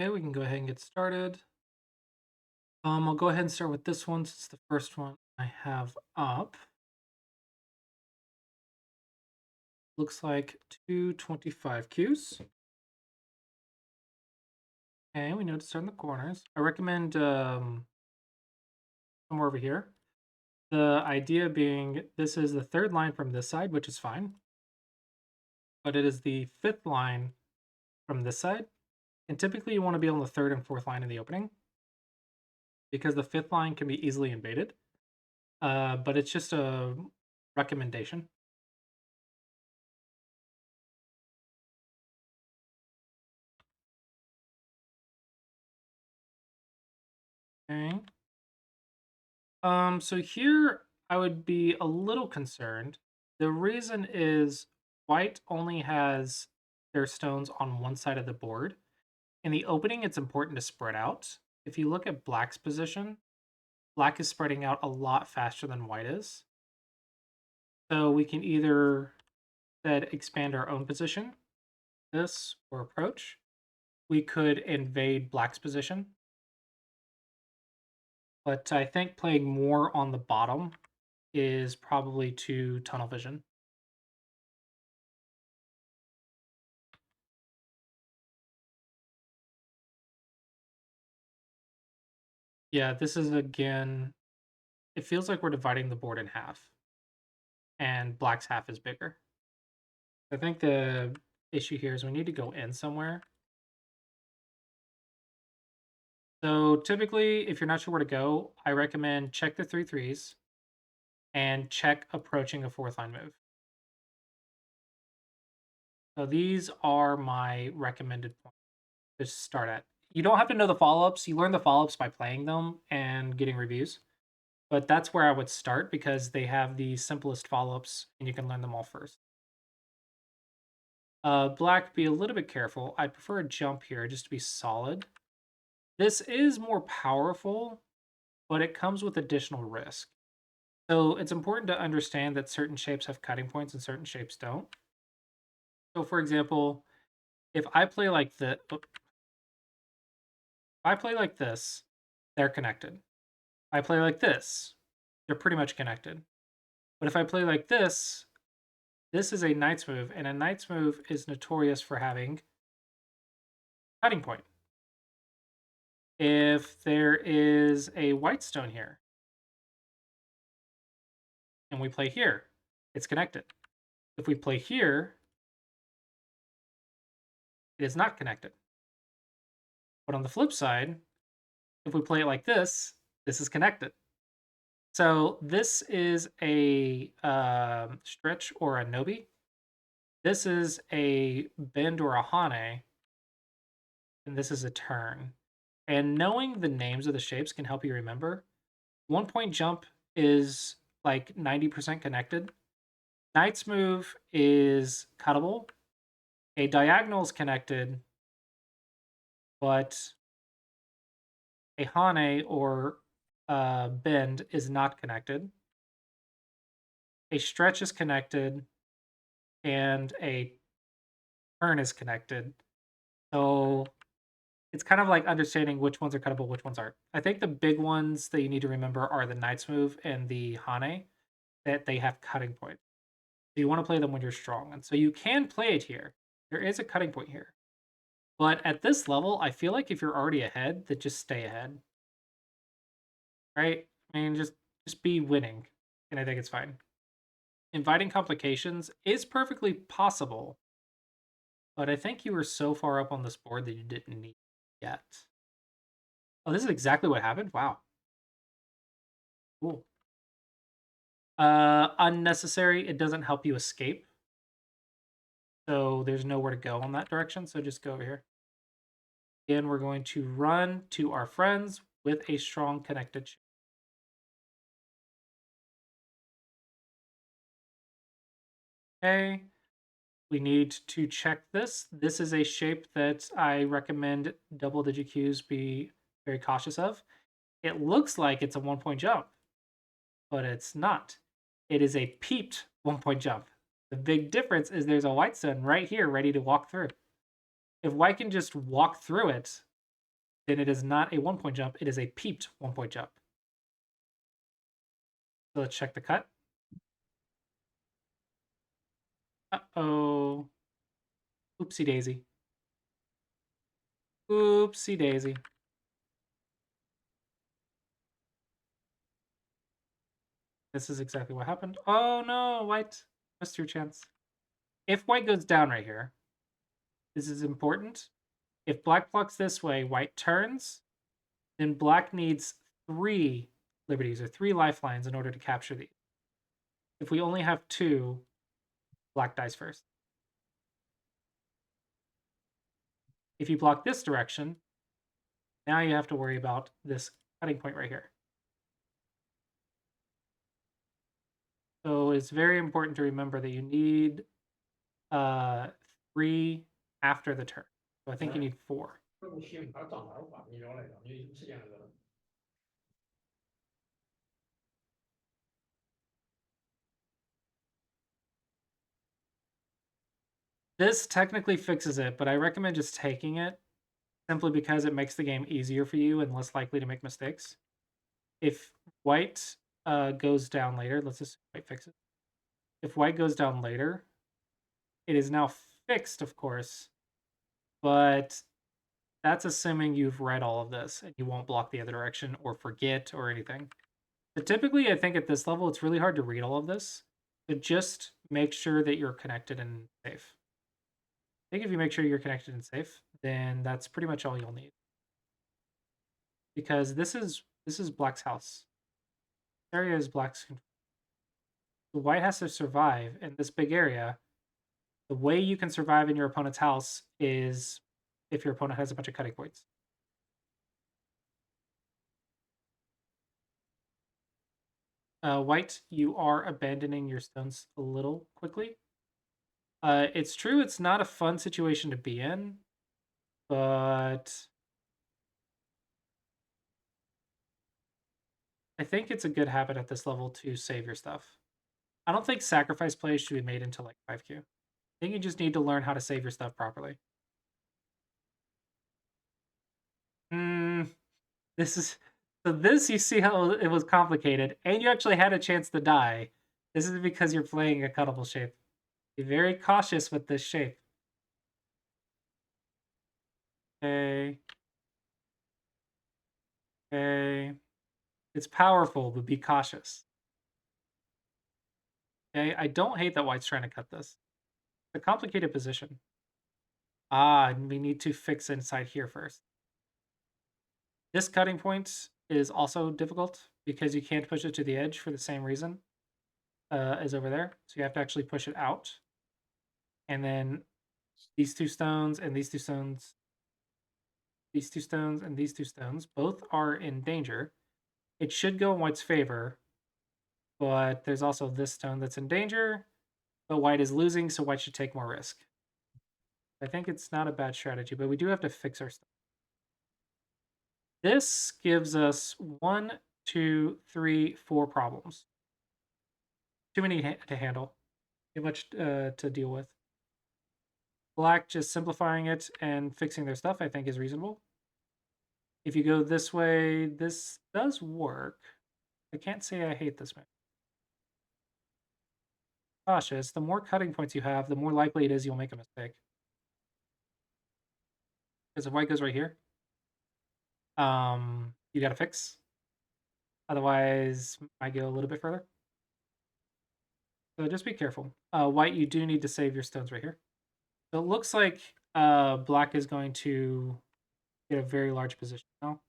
Okay, we can go ahead and get started. I'll go ahead and start with this one since it's the first one I have up. Looks like 225 Qs. Okay, we know to start in the corners. I recommend somewhere over here. The idea being this is the third line from this side, which is fine, but it is the fifth line from this side. And typically you want to be on the third and fourth line in the opening because the fifth line can be easily invaded. But it's just a recommendation. Okay. So here I would be a little concerned. The reason is white only has their stones on one side of the board. In the opening, it's important to spread out. If you look at black's position, black is spreading out a lot faster than white is. So we can either instead expand our own position, this, or approach. We could invade black's position. But I think playing more on the bottom is probably too tunnel vision. Yeah, this is again, it feels like we're dividing the board in half, and black's half is bigger. I think the issue here is we need to go in somewhere. So typically, if you're not sure where to go, I recommend check the 3/3s and check approaching a fourth line move. So these are my recommended points to start at. You don't have to know the follow-ups. You learn the follow-ups by playing them and getting reviews. But that's where I would start because they have the simplest follow-ups and you can learn them all first. Black, be a little bit careful. I'd prefer a jump here just to be solid. This is more powerful, but it comes with additional risk. So it's important to understand that certain shapes have cutting points and certain shapes don't. So for example, if I play like I play like this, they're connected. I play like this, they're pretty much connected. But if I play like this is a knight's move, and a knight's move is notorious for having cutting point. If there is a white stone here, and we play here, it's connected. If we play here, it is not connected. But on the flip side, if we play it like this is connected. So this is a stretch or a nobi. This is a bend or a hane, and this is a turn. And knowing the names of the shapes can help you remember. 1 point jump is like 90% connected. Knight's move is cuttable. A diagonal is connected, but a hane or bend is not connected. A stretch is connected, and a turn is connected. So it's kind of like understanding which ones are cuttable, which ones aren't. I think the big ones that you need to remember are the knight's move and the hane, that they have cutting points. So you want to play them when you're strong. And so you can play it here. There is a cutting point here. But at this level, I feel like if you're already ahead, that just stay ahead. Right? I mean, just be winning. And I think it's fine. Inviting complications is perfectly possible, but I think you were so far up on this board that you didn't need it yet. Oh, this is exactly what happened? Wow. Cool. Unnecessary. It doesn't help you escape. So there's nowhere to go on that direction. So just go over here. Again, we're going to run to our friends with a strong connected shape. Okay. We need to check this. This is a shape that I recommend double digit Qs be very cautious of. It looks like it's a 1 point jump, but it's not. It is a peeped 1 point jump. The big difference is there's a white stone right here ready to walk through. If white can just walk through it, then it is not a 1-point jump, it is a peeped 1-point jump. So let's check the cut. Uh-oh. Oopsie daisy. Oopsie daisy. This is exactly what happened. Oh no, white. Missed your chance. If white goes down right here, this is important. If black blocks this way, white turns, then black needs 3 liberties or 3 lifelines in order to capture these. If we only have 2, black dies first. If you block this direction, now you have to worry about this cutting point right here. So it's very important to remember that you need 3 after the turn. So I think you need 4. This technically fixes it, but I recommend just taking it simply because it makes the game easier for you and less likely to make mistakes. If white goes down later, let's just white fix it. If white goes down later, it is now fixed, of course, but that's assuming you've read all of this and you won't block the other direction or forget or anything. But typically, I think at this level, it's really hard to read all of this. So just make sure that you're connected and safe. I think if you make sure you're connected and safe, then that's pretty much all you'll need. Because this is black's house. This area is black's control. The white has to survive in this big area. The way you can survive in your opponent's house is if your opponent has a bunch of cutting points. White, you are abandoning your stones a little quickly. It's true it's not a fun situation to be in, but I think it's a good habit at this level to save your stuff. I don't think sacrifice plays should be made into like 5Q. I think you just need to learn how to save your stuff properly. Hmm. This is so this you see how it was complicated, and you actually had a chance to die. This is because you're playing a cuttable shape. Be very cautious with this shape. Okay. Okay. It's powerful, but be cautious. Okay. I don't hate that white's trying to cut this. It's a complicated position. Ah, and we need to fix inside here first. This cutting point is also difficult because you can't push it to the edge for the same reason as over there. So you have to actually push it out. And then these 2 stones and these 2 stones, these 2 stones and these 2 stones, both are in danger. It should go in white's favor, but there's also this stone that's in danger, but white is losing, so white should take more risk. I think it's not a bad strategy, but we do have to fix our stuff. This gives us 1, 2, 3, 4 problems. Too many to handle. Too much to deal with. Black just simplifying it and fixing their stuff, I think, is reasonable. If you go this way, this does work. I can't say I hate this man. Cautious. The more cutting points you have, the more likely it is you'll make a mistake. Because if white goes right here, you got to fix. Otherwise, might go a little bit further. So just be careful. White, you do need to save your stones right here. So it looks like black is going to get a very large position now.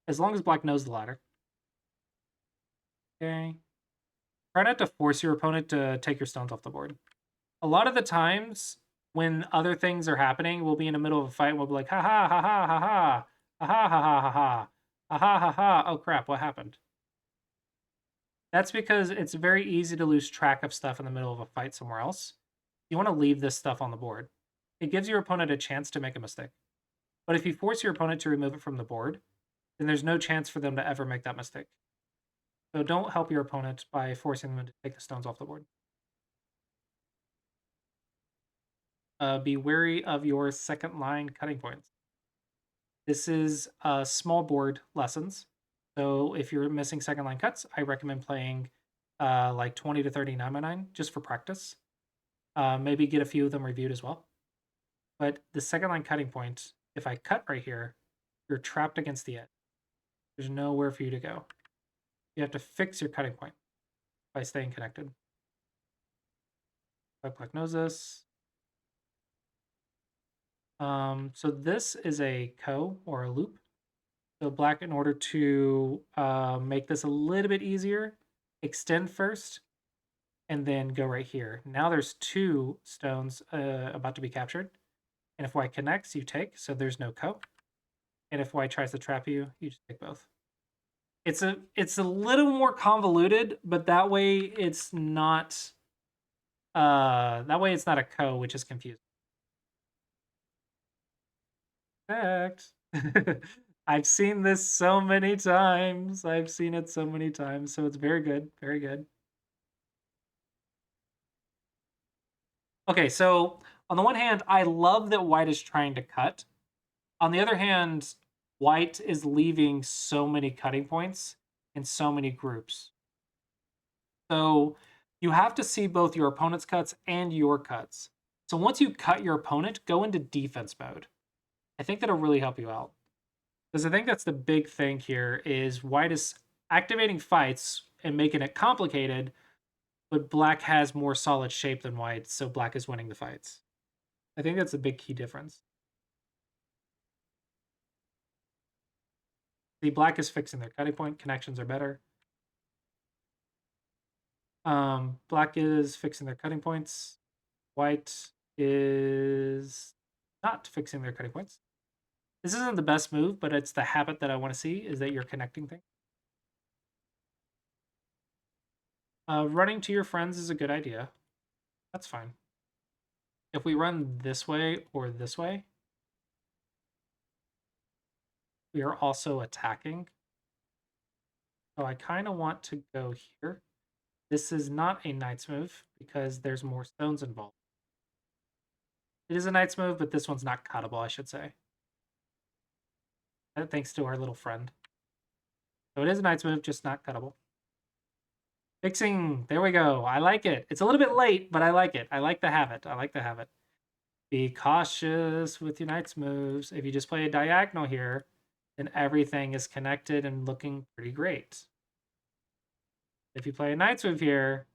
As long as black knows the ladder. Okay. Try not to force your opponent to take your stones off the board. A lot of the times when other things are happening, we'll be in the middle of a fight. We'll be like, ha ha ha ha ha ha ha ha ha ha ha ha ha ha ha. Oh crap! What happened? That's because it's very easy to lose track of stuff in the middle of a fight somewhere else. You want to leave this stuff on the board. It gives your opponent a chance to make a mistake. But if you force your opponent to remove it from the board, then there's no chance for them to ever make that mistake. So don't help your opponent by forcing them to take the stones off the board. Be wary of your second line cutting points. This is small board lessons. So if you're missing second line cuts, I recommend playing like 20 to 30 9x9 just for practice. Maybe get a few of them reviewed as well. But the second line cutting point, if I cut right here, you're trapped against the edge. There's nowhere for you to go. You have to fix your cutting point by staying connected. Black knows this. So this is a ko or a loop. So black, in order to make this a little bit easier, extend first and then go right here. Now there's 2 stones about to be captured. And if white connects, you take, so there's no ko. And if white tries to trap you, you just take both. It's a little more convoluted, but that way it's not a ko, which is confusing. Fact. I've seen this so many times. I've seen it so many times, so it's very good, very good. Okay, so on the one hand, I love that white is trying to cut. On the other hand, white is leaving so many cutting points in so many groups. So you have to see both your opponent's cuts and your cuts. So once you cut your opponent, go into defense mode. I think that'll really help you out. Because I think that's the big thing here is white is activating fights and making it complicated, but black has more solid shape than white, so black is winning the fights. I think that's a big key difference. See, black is fixing their cutting point. Connections are better. Black is fixing their cutting points. White is not fixing their cutting points. This isn't the best move, but it's the habit that I want to see, is that you're connecting things. Running to your friends is a good idea. That's fine. If we run this way or this way, we are also attacking. So I kind of want to go here. This is not a knight's move because there's more stones involved. It is a knight's move, but this one's not cuttable, I should say. Thanks to our little friend. So it is a knight's move, just not cuttable. Fixing, there we go. I like it. It's a little bit late, but I like it. I like the habit. I like the habit. Be cautious with your knight's moves. If you just play a diagonal here, then everything is connected and looking pretty great. If you play a knight's move here,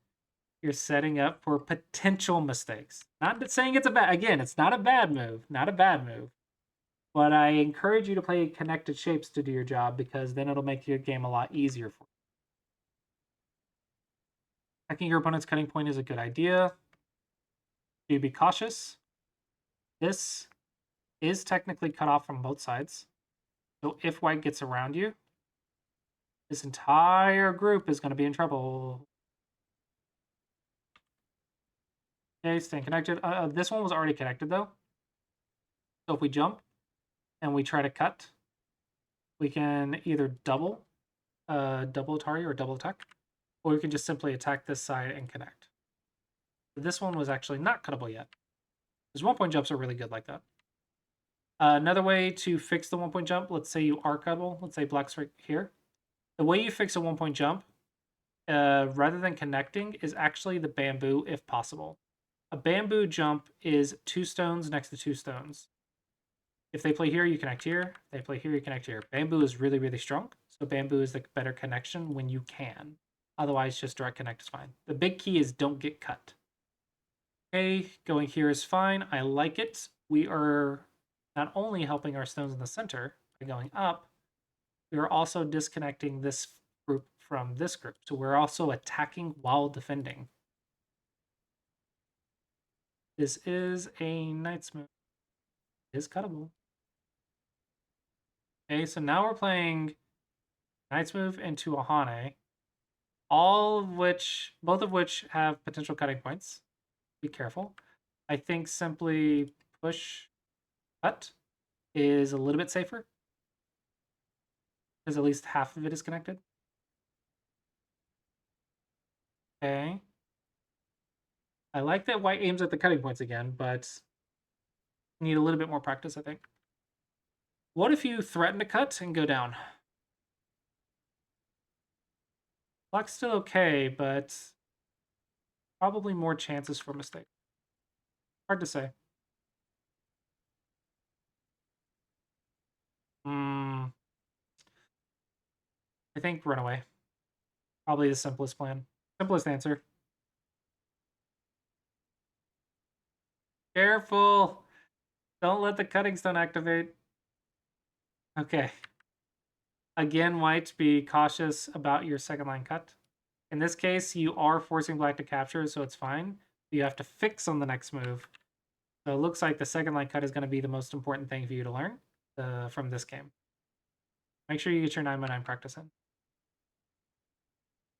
you're setting up for potential mistakes. Not saying it's a bad, again, it's not a bad move, not a bad move. But I encourage you to play connected shapes to do your job because then it'll make your game a lot easier for you. Checking your opponent's cutting point is a good idea. Do be cautious. This is technically cut off from both sides. So if white gets around you, this entire group is going to be in trouble. Okay, staying connected. This one was already connected though. So if we jump and we try to cut, we can either double Atari or double attack, or we can just simply attack this side and connect. This one was actually not cuttable yet. Because 1-point jumps are really good like that. Another way to fix the 1-point jump, let's say you are cuttable, let's say black's right here. The way you fix a 1-point jump, rather than connecting, is actually the bamboo if possible. A bamboo jump is 2 stones next to 2 stones. If they play here, you connect here. If they play here, you connect here. Bamboo is really, really strong, so bamboo is the better connection when you can. Otherwise, just direct connect is fine. The big key is don't get cut. Okay, going here is fine. I like it. We are not only helping our stones in the center by going up, we are also disconnecting this group from this group. So we're also attacking while defending. This is a knight's move. It is cuttable. Okay, so now we're playing knight's move into a Hane, both of which have potential cutting points. Be careful. I think simply push cut is a little bit safer because at least half of it is connected. Okay. I like that white aims at the cutting points again, but need a little bit more practice, I think. What if you threaten to cut and go down? Black's still okay, but probably more chances for mistake. Hard to say. I think run away. Probably the simplest plan. Simplest answer. Careful! Don't let the cutting stone activate. Okay. Again, white, be cautious about your second line cut. In this case, you are forcing black to capture, so it's fine. You have to fix on the next move. So it looks like the second line cut is going to be the most important thing for you to learn from this game. Make sure you get your 9x9 practice in.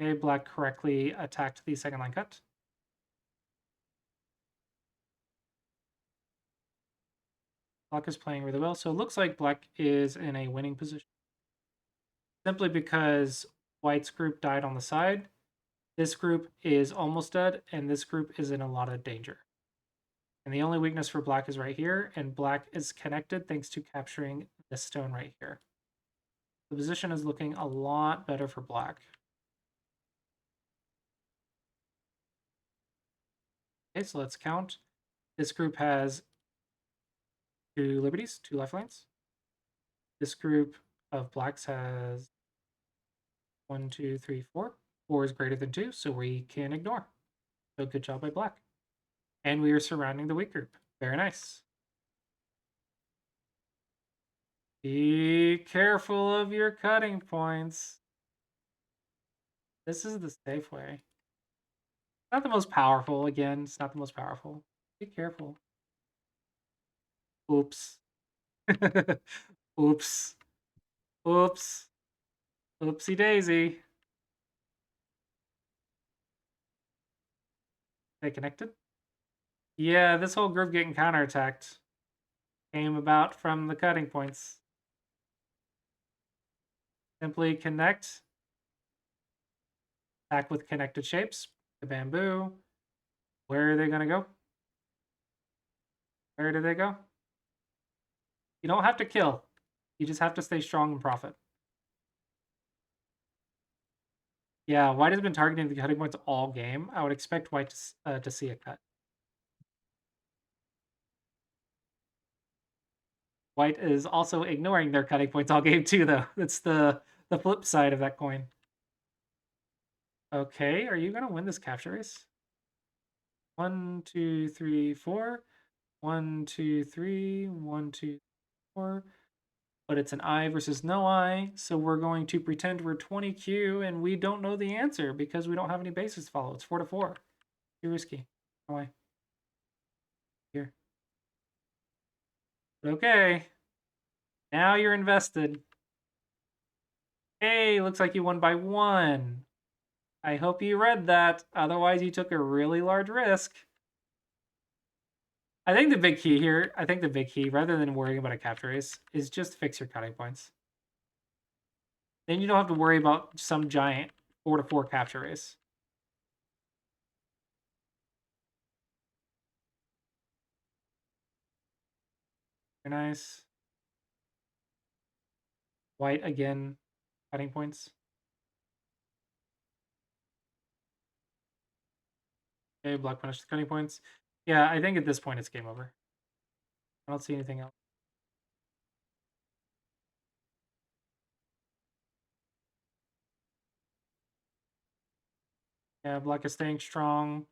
Okay, black correctly attacked the second line cut. Black is playing really well, so it looks like black is in a winning position. Simply because white's group died on the side. This group is almost dead, and this group is in a lot of danger. And the only weakness for black is right here, and black is connected thanks to capturing this stone right here. The position is looking a lot better for black. Okay, so let's count. This group has 2 liberties, 2 lifelines. This group of blacks has 1, 2, 3, 4. 4 is greater than 2, so we can ignore. So good job by black. And we are surrounding the weak group. Very nice. Be careful of your cutting points. This is the safe way. Not the most powerful, again, it's not the most powerful. Be careful. Oops. Oops. Oops. Oopsie daisy. They connected? Yeah, this whole group getting counterattacked came about from the cutting points. Simply connect. Attack with connected shapes. The bamboo. Where are they going to go? Where do they go? You don't have to kill. You just have to stay strong and profit. Yeah, white has been targeting the cutting points all game. I would expect white to see a cut. White is also ignoring their cutting points all game too, though. That's the flip side of that coin. Okay, are you going to win this capture race? 1, 2, 3, 4. 1, 2, 3. 1, 2, 4. But it's an I versus no I, so we're going to pretend we're 20Q and we don't know the answer because we don't have any bases to follow. It's 4-4. Too risky. No way. Here. Okay. Now you're invested. Hey, looks like you won by 1. I hope you read that. Otherwise, you took a really large risk. I think the big key here, rather than worrying about a capture race, is just fix your cutting points. Then you don't have to worry about some giant 4-4 capture race. Very nice. White again, cutting points. Okay, black punished the cutting points. Yeah, I think at this point it's game over. I don't see anything else. Yeah, black is staying strong.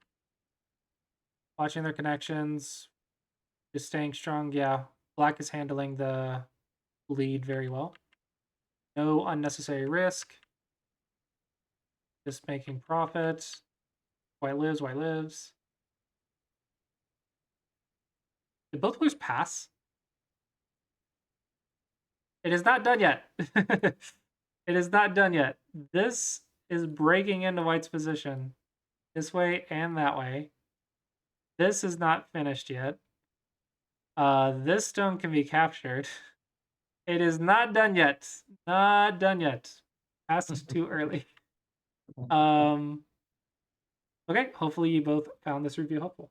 Watching their connections. Just staying strong. Yeah, black is handling the lead very well. No unnecessary risk. Just making profit. White lives, white lives. Did both players pass? It is not done yet. It is not done yet. This is breaking into white's position. This way and that way. This is not finished yet. This stone can be captured. It is not done yet. Not done yet. Passed too early. Okay, hopefully you both found this review helpful.